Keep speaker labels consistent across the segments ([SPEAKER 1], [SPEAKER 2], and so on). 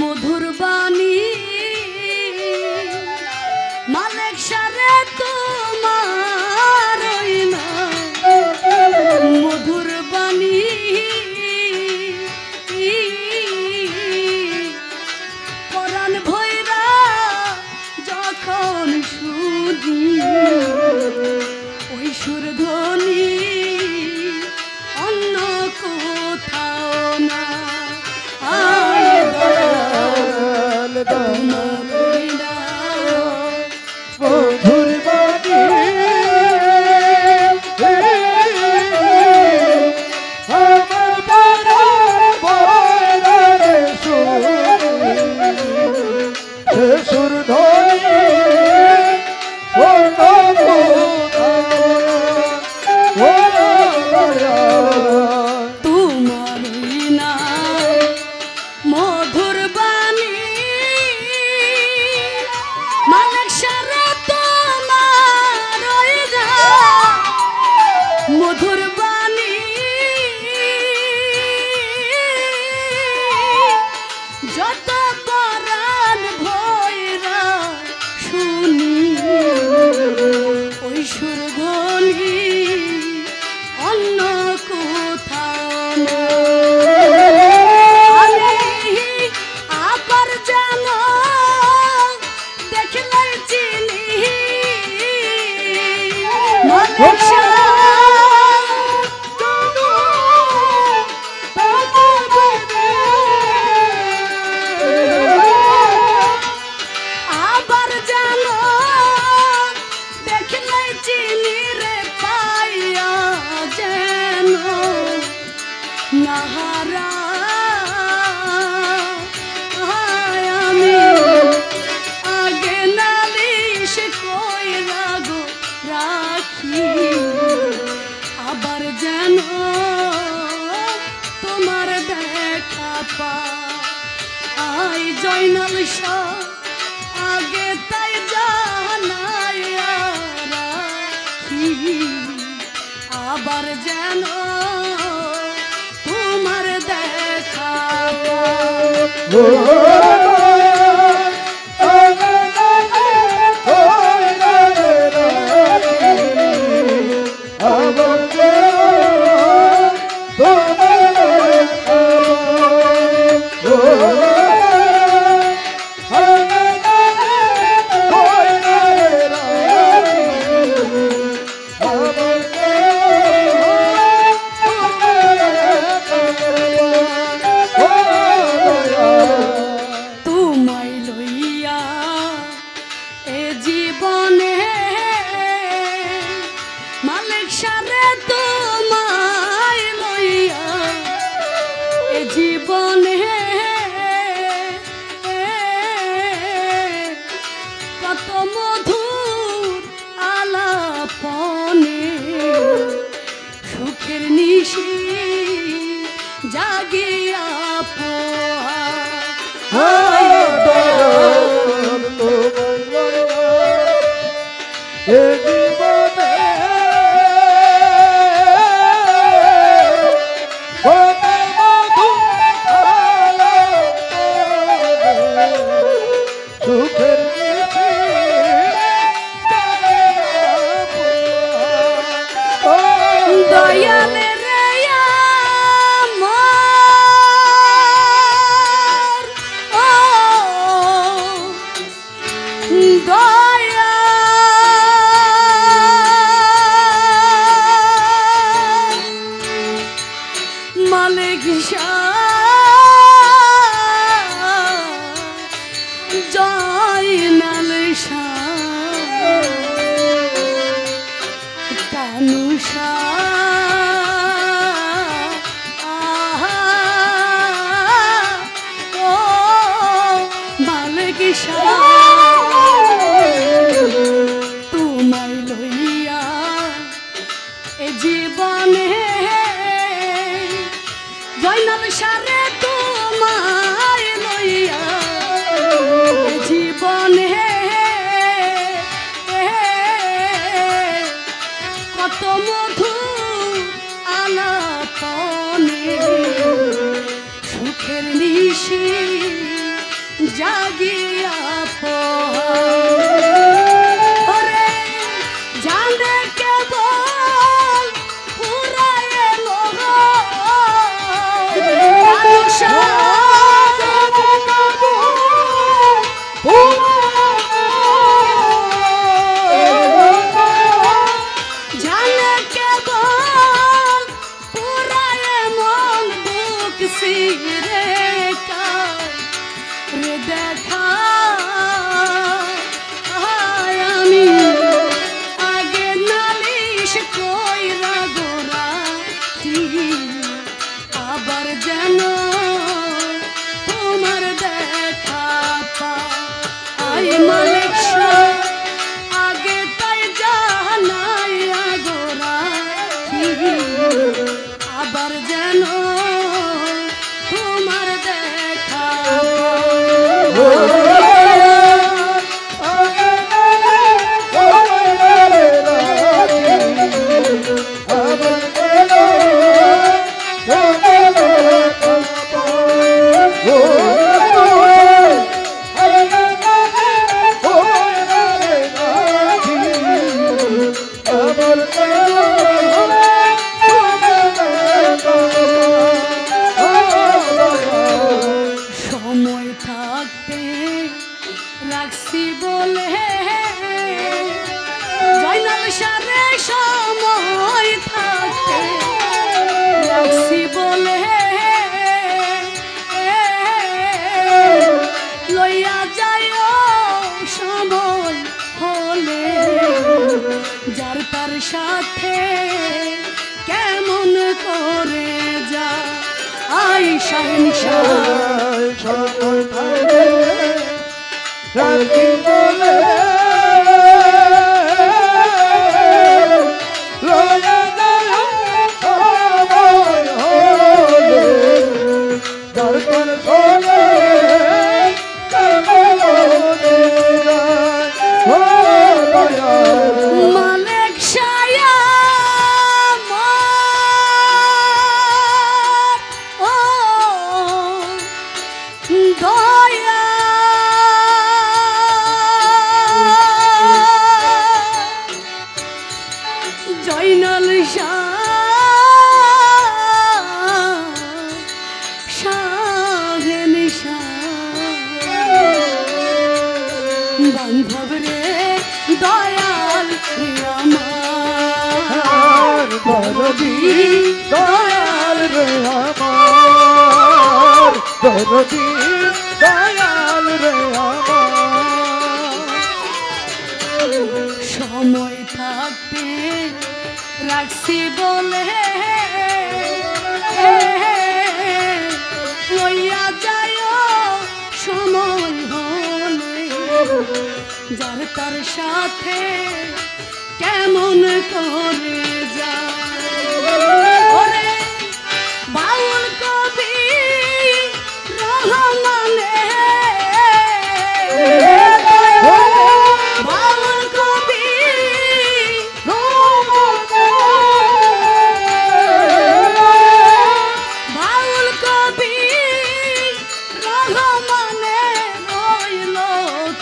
[SPEAKER 1] মধুর বাণী মালিক সারে তোমার না মধুর বাণী পরাণ ভৈরা যখন শুনি ওই সুরধ্বনি অন্য কোথাও না
[SPEAKER 2] মধুর বাণী আমার বারে সুর ধরি
[SPEAKER 1] তোমার না মধুর বাণী মালিক সারা তোমার মধুর বাণী যত পরাণ ভৈরা শুনি ওই সুরধ্বনি অন্য কোথাও না আবার যেন দেখলে চিনি আবার যেন দেখলে চিনি রে পাইয়া যেন নাহারা আমি আগে নালিশ কইরা গো রাখি আবার যেন তোমার দেখা পাই জয়নাল শাহ আগে তাই জানাইয়া রাখি আবার যেন তোমার দেখা তোমায় লইয়া এ জীবনে মালিক সারে তোমায় লইয়া এ জীবনে কত মধুর আলাপনে সুখের নিশি জাগিয়া দয়ালে রে আমার মানুষা ও মালিক তোমায় লইয়া এ জীবনে জয়নাল সারে তোমায় লইয়া এ জীবনে কত মধু আলাপনে সুখের নিশি জাগিয়া ওরে জানে কেবল পুরায়ে মোহ জানে কেবল পুরায়ে মন বুক সিরে রে দেখা আমি আগে নালিশ কইরা গোরা আবার যেন তোমার দেখা পাই মালিক আগে তাই জানাইয়া গোরা আবার যেন তোমার দেখা রাখছি বলে জয়নাল সারে সময় থাকতে রাখছি বলে লইয়া যায় সময় হলে যার তার সাথে কেমন করে যা আই
[SPEAKER 2] রাখি বলে লয়া দয়া সময় হলে দর্পণ শোনে কেমন
[SPEAKER 1] মালিক সায়া ও দয়া জয়নাল শাহেন বান্ধব রে দয়াল আমার
[SPEAKER 2] দরদি দয়াল রে আমার দরদি দয়াল রে আমার
[SPEAKER 1] সময় থাকতে রাখছি বলে লইয়া যায় সময় হলে যার তার সাথে কেমন করে যায় বাউল কবি রহমানে বাউল কবি বাউল কবি রহমানে রইল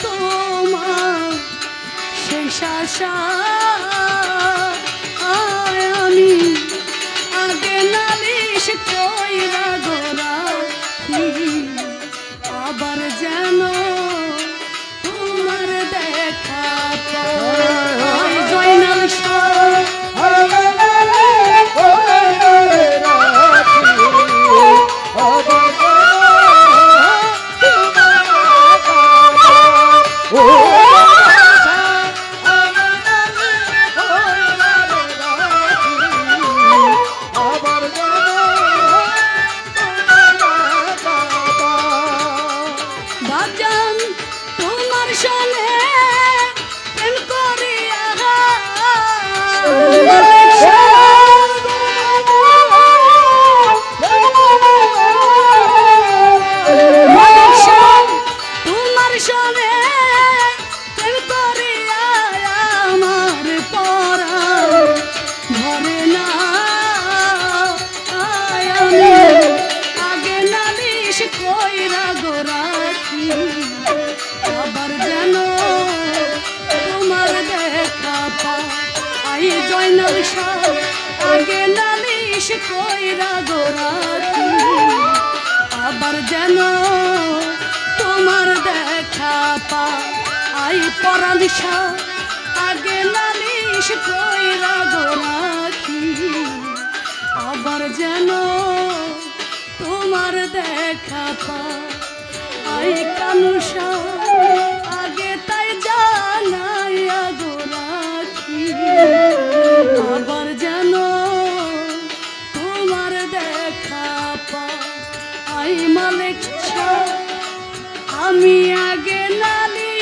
[SPEAKER 1] তোমার শেষ আশা আশা আগে নালিশ কইরা গো রাখি আবার যেন তোমার দেখা পাই পরালিশা আগে নালিশ কইরা গো রাখি আবার যেন তোমার দেখা পাই কানুষা আগে তাই জানাইয়া গো রাখি আবার যেন তোমার দেখা পাই মালিক আমি আগে নালি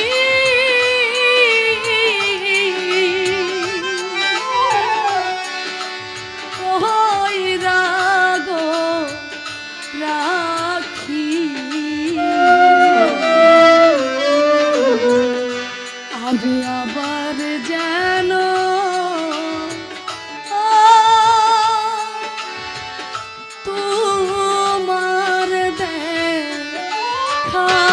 [SPEAKER 1] কইরা গো রাখি আমি আবার যেন তোমার দেখা